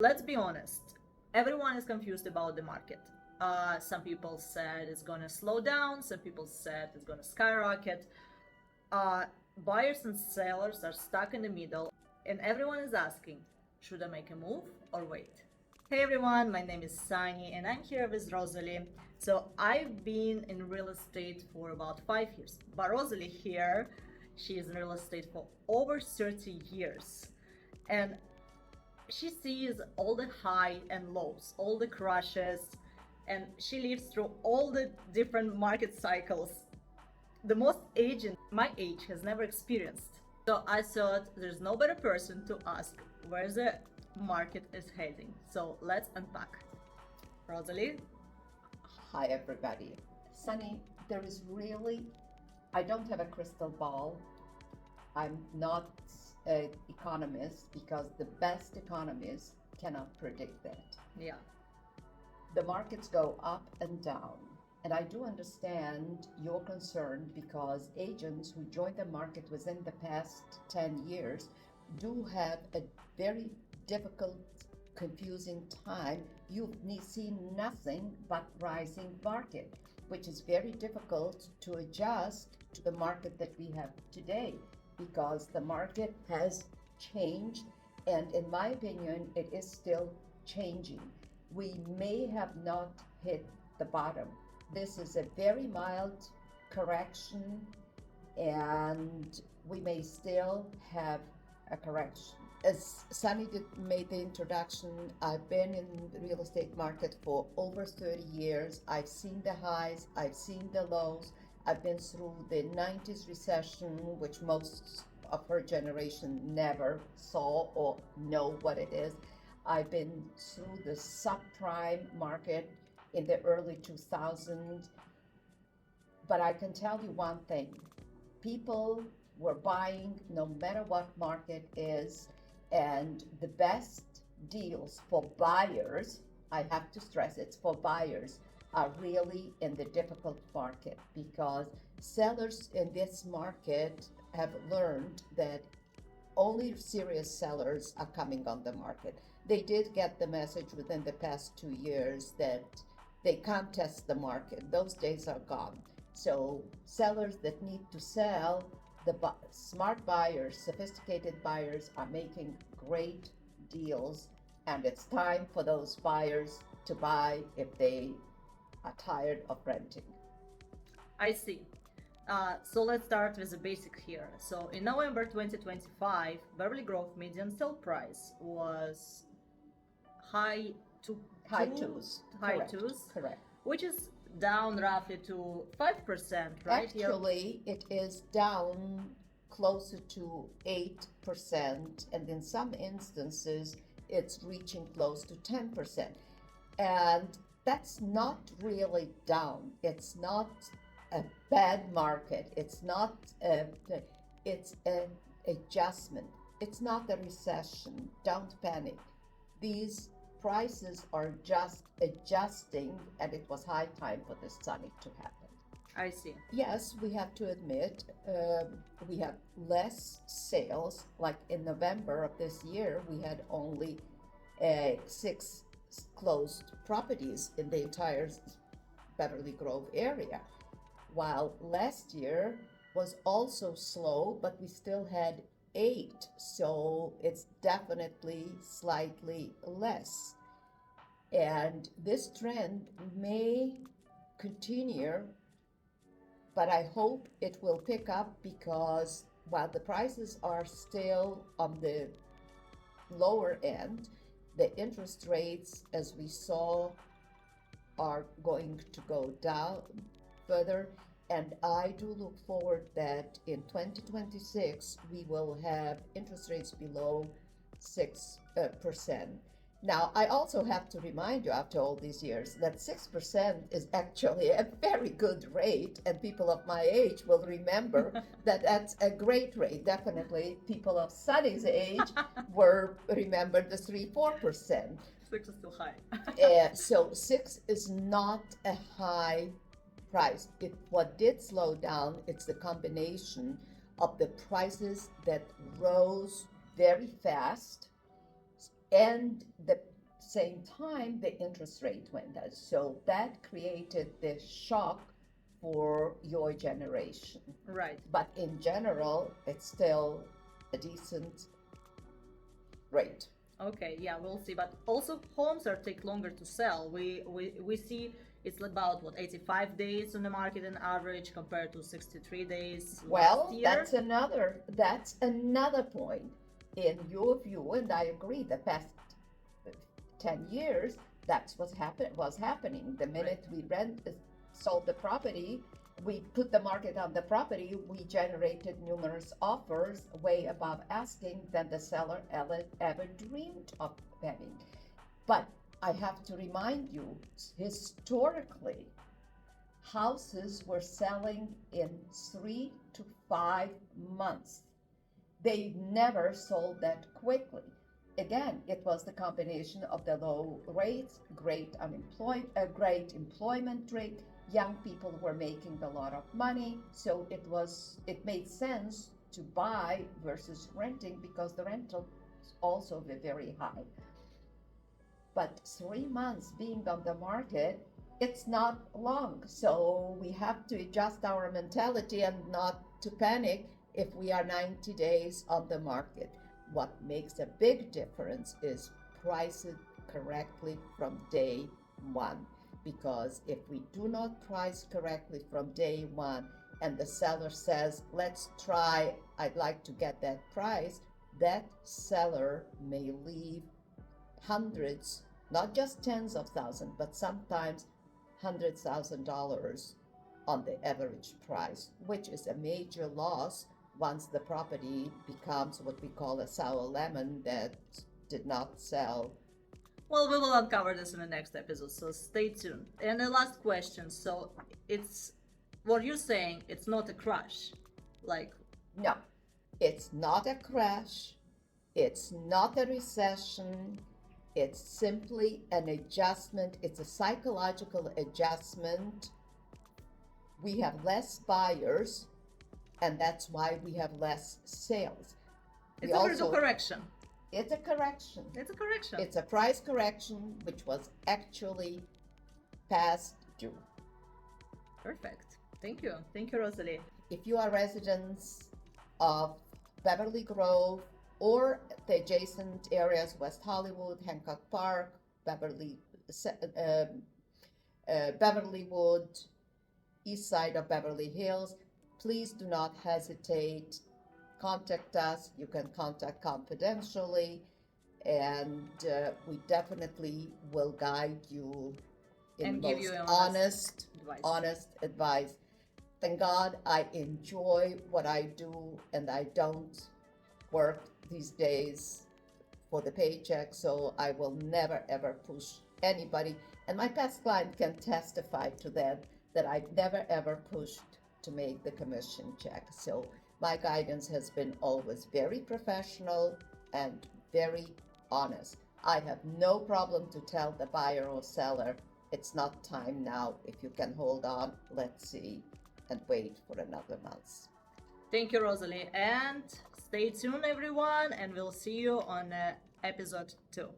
Let's be honest, everyone is confused about the market. Some people said it's gonna slow down, some people said it's gonna skyrocket. Uh, Buyers and sellers are stuck in the middle, and everyone is asking, should I make a move or wait? Hey everyone, my name is Sani and I'm here with Rosalie. So I've been in real estate for about 5 years, but Rosalie here, she is in real estate for over 30 years. And she sees all the high and lows, all the crashes, and she lives through all the different market cycles. The most agent my age has never experienced. So I thought there's no better person to ask where the market is heading. So let's unpack. Rosalie? Hi, everybody. Sunny, there is really, I don't have a crystal ball. I'm not an economist because the best economists cannot predict that. Yeah. The markets go up and down. And I do understand your concern because agents who joined the market within the past 10 years do have a very difficult, confusing time. You've seen nothing but rising market, which is very difficult to adjust to the market that we have today because the market has changed, and in my opinion, it is still changing. We may have not hit the bottom. This is a very mild correction, and we may still have a correction. As Sunny made the introduction, I've been in the real estate market for over 30 years. I've seen the highs, I've seen the lows. I've been through the 90s recession, which most of her generation never saw or know what it is. I've been through the subprime market in the early 2000s. But I can tell you one thing. People were buying no matter what market is, and the best deals for buyers, I have to stress it's for buyers, are really in the difficult market because sellers in this market have learned that only serious sellers are coming on the market. They did get the message within the past 2 years that they can't test the market. Those days are gone. So sellers that need to sell, the smart buyers, sophisticated buyers are making great deals, and it's time for those buyers to buy if they are tired of renting. I see. So let's start with the basic here. So in November 2025, Beverly Grove median sale price was high twos, Correct. which is down roughly to 5%, right? Actually, it is down closer to 8%, and in some instances, it's reaching close to 10%. And that's not really down. It's not a bad market. It's not it's an adjustment. It's not a recession. Don't panic. These prices are just adjusting, and it was high time for this Sunny to happen. I see. Yes, we have to admit we have less sales. Like in November of this year, we had only 6 closed properties in the entire Beverly Grove area, while last year was also slow, but we still had 8, so it's definitely slightly less. And this trend may continue, but I hope it will pick up because while the prices are still on the lower end, the interest rates, as we saw, are going to go down further. And I do look forward that in 2026, we will have interest rates below 6%. Now, I also have to remind you after all these years that 6% is actually a very good rate, and people of my age will remember that that's a great rate. Definitely people of Sunny's age were remembered the 3-4%. 6 is still high. So 6 is not a high price. What did slow down, it's the combination of the prices that rose very fast and the same time, the interest rate went up. So that created this shock for your generation. Right. But in general, it's still a decent rate. Okay, yeah, we'll see. But also homes are take longer to sell. We see it's about what 85 days on the market in average compared to 63 days Well, last year. that's another point. In your view, and I agree, the past 10 years, that's was happening. The minute we sold the property, we put the market on the property, we generated numerous offers way above asking than the seller ever dreamed of having. But I have to remind you, historically, houses were selling in 3 to 5 months. They never sold that quickly. Again, it was the combination of the low rates, great employment rate. Young people were making a lot of money, so it made sense to buy versus renting because the rental also were very high. But 3 months being on the market, it's not long. So we have to adjust our mentality and not to panic if we are 90 days on the market. What makes a big difference is price it correctly from day one. Because if we do not price correctly from day one and the seller says, let's try, I'd like to get that price, that seller may leave hundreds, not just tens of thousands, but sometimes $100,000 on the average price, which is a major loss once the property becomes what we call a sour lemon that did not sell. Well, we will uncover this in the next episode, so stay tuned. And the last question, so it's what you're saying, it's not a crash. Like, no, it's not a crash, it's not a recession, it's simply an adjustment, it's a psychological adjustment. We have less buyers, and that's why we have less sales. it's a correction. It's a correction. It's a correction. It's a price correction, which was actually past due. Perfect. Thank you. Thank you, Rosalie. If you are residents of Beverly Grove or the adjacent areas, West Hollywood, Hancock Park, Beverlywood, east side of Beverly Hills, please do not hesitate. Contact us. You can contact confidentially, and we definitely will guide you in And most give you honest advice. Thank God I enjoy what I do, and I don't work these days for the paycheck, so I will never ever push anybody. And my past client can testify to that I've never ever pushed to make the commission check. So my guidance has been always very professional and very honest. I have no problem to tell the buyer or seller, it's not time now. If you can hold on, let's see, and wait for another month. Thank you, Rosalie. And stay tuned, everyone, and we'll see you on episode 2.